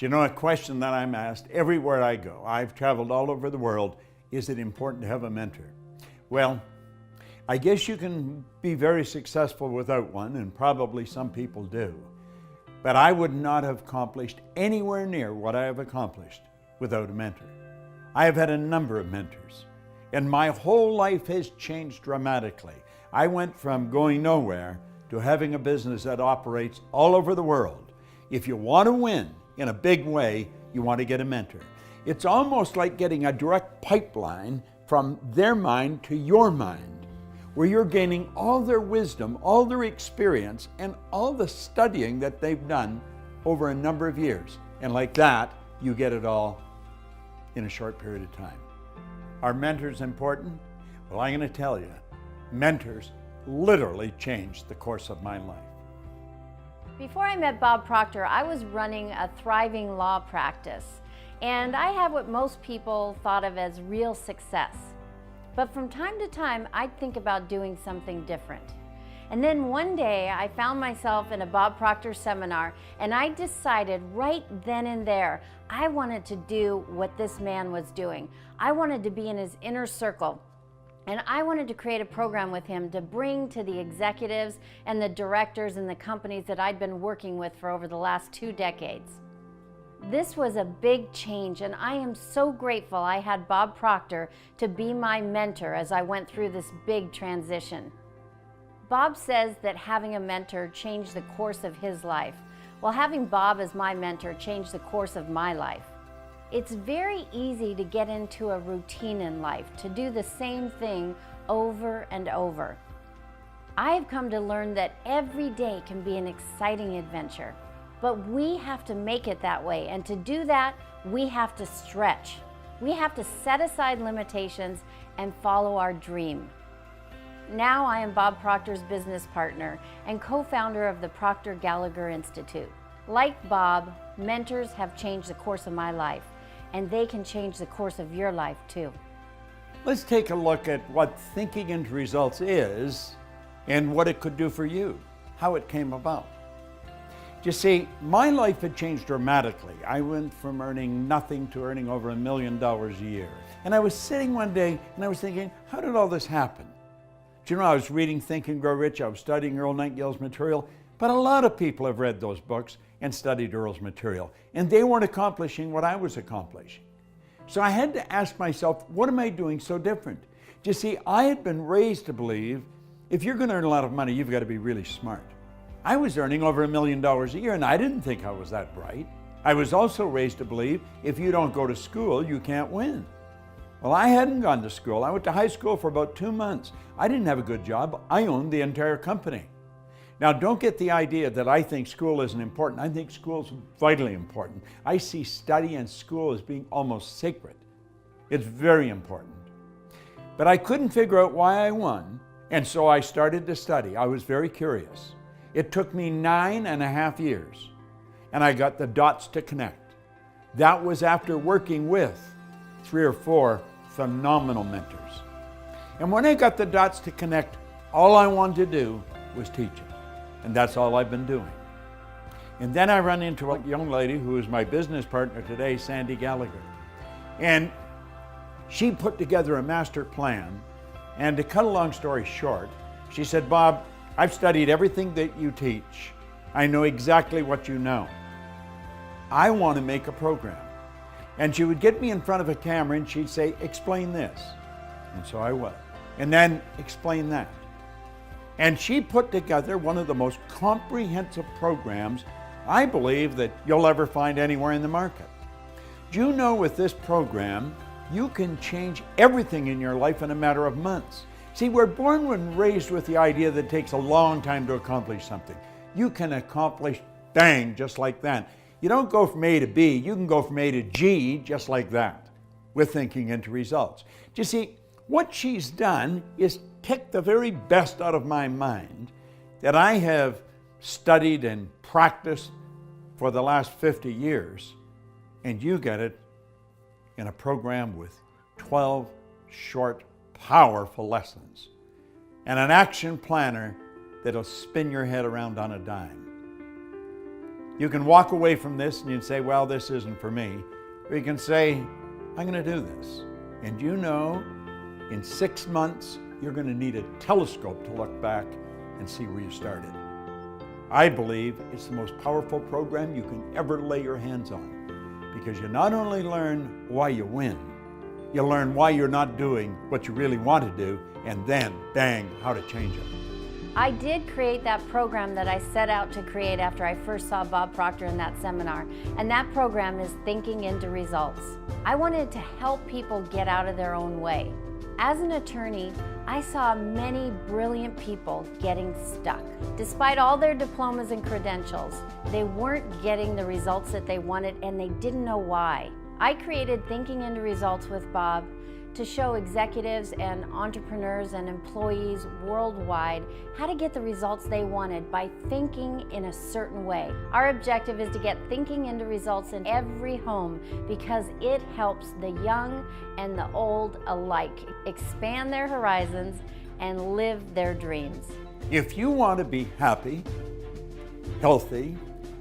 Do you know a question that I'm asked everywhere I go? I've traveled all over the world. Is it important to have a mentor? Well, I guess you can be very successful without one, and probably some people do. But I would not have accomplished anywhere near what I have accomplished without a mentor. I have had a number of mentors, and my whole life has changed dramatically. I went from going nowhere to having a business that operates all over the world. If you want to win in a big way, you want to get a mentor. It's almost like getting a direct pipeline from their mind to your mind, where you're gaining all their wisdom, all their experience, and all the studying that they've done over a number of years. And like that, you get it all in a short period of time. Are mentors important? Well, I'm going to tell you, mentors literally changed the course of my life. Before I met Bob Proctor, I was running a thriving law practice, and I had what most people thought of as real success. But from time to time, I'd think about doing something different. And then one day, I found myself in a Bob Proctor seminar, and I decided right then and there, I wanted to do what this man was doing. I wanted to be in his inner circle. And I wanted to create a program with him to bring to the executives and the directors in the companies that I'd been working with for over the last 2 decades. This was a big change, and I am so grateful I had Bob Proctor to be my mentor as I went through this big transition. Bob says that having a mentor changed the course of his life. Well, having Bob as my mentor changed the course of my life. It's very easy to get into a routine in life, to do the same thing over and over. I have come to learn that every day can be an exciting adventure, but we have to make it that way, and to do that, we have to stretch. We have to set aside limitations and follow our dream. Now I am Bob Proctor's business partner and co-founder of the Proctor Gallagher Institute. Like Bob, mentors have changed the course of my life, and they can change the course of your life too. Let's take a look at what thinking into results is and what it could do for you, how it came about. You see, my life had changed dramatically. I went from earning nothing to earning over $1 million a year. And I was sitting one day and I was thinking, how did all this happen? Do you know, I was reading Think and Grow Rich, I was studying Earl Nightingale's material, but a lot of people have read those books and studied Earl's material, and they weren't accomplishing what I was accomplishing. So I had to ask myself, what am I doing so different? You see, I had been raised to believe if you're going to earn a lot of money, you've got to be really smart. I was earning over $1 million a year, and I didn't think I was that bright. I was also raised to believe if you don't go to school, you can't win. Well, I hadn't gone to school. I went to high school for about 2 months. I didn't have a good job. I owned the entire company. Now, don't get the idea that I think school isn't important. I think school is vitally important. I see study and school as being almost sacred. It's very important. But I couldn't figure out why I won, and so I started to study. I was very curious. It took me 9.5 years, and I got the dots to connect. That was after working with 3 or 4 phenomenal mentors. And when I got the dots to connect, all I wanted to do was teach it. And that's all I've been doing. And then I run into a young lady who is my business partner today, Sandy Gallagher. And she put together a master plan. And to cut a long story short, she said, Bob, I've studied everything that you teach. I know exactly what you know. I want to make a program. And she would get me in front of a camera and she'd say, explain this. And so I would. And then explain that. And she put together one of the most comprehensive programs I believe that you'll ever find anywhere in the market. Do you know with this program, you can change everything in your life in a matter of months. See, we're born and raised with the idea that it takes a long time to accomplish something. You can accomplish, bang, just like that. You don't go from A to B, you can go from A to G just like that with thinking into results. Do you see, what she's done is take the very best out of my mind that I have studied and practiced for the last 50 years, and you get it in a program with 12 short, powerful lessons and an action planner that'll spin your head around on a dime. You can walk away from this and you can say, well, this isn't for me. Or you can say, I'm going to do this. And you know, in 6 months, you're going to need a telescope to look back and see where you started. I believe it's the most powerful program you can ever lay your hands on, because you not only learn why you win, you learn why you're not doing what you really want to do, and then, bang, how to change it. I did create that program that I set out to create after I first saw Bob Proctor in that seminar, and that program is Thinking into Results. I wanted to help people get out of their own way. As an attorney, I saw many brilliant people getting stuck. Despite all their diplomas and credentials, they weren't getting the results that they wanted, and they didn't know why. I created Thinking into Results with Bob to show executives and entrepreneurs and employees worldwide how to get the results they wanted by thinking in a certain way. Our objective is to get thinking into results in every home, because it helps the young and the old alike expand their horizons and live their dreams. If you want to be happy, healthy,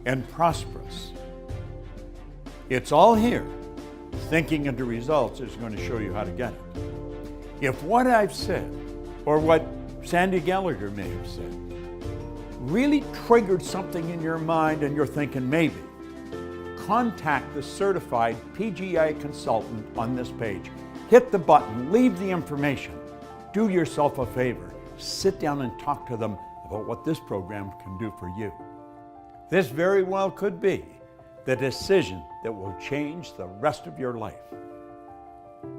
and prosperous, it's all here. Thinking into Results is going to show you how to get it. If what I've said, or what Sandy Gallagher may have said, really triggered something in your mind and you're thinking maybe, contact the certified PGI consultant on this page. Hit the button, leave the information. Do yourself a favor. Sit down and talk to them about what this program can do for you. This very well could be the decision that will change the rest of your life,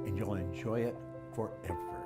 and you'll enjoy it forever.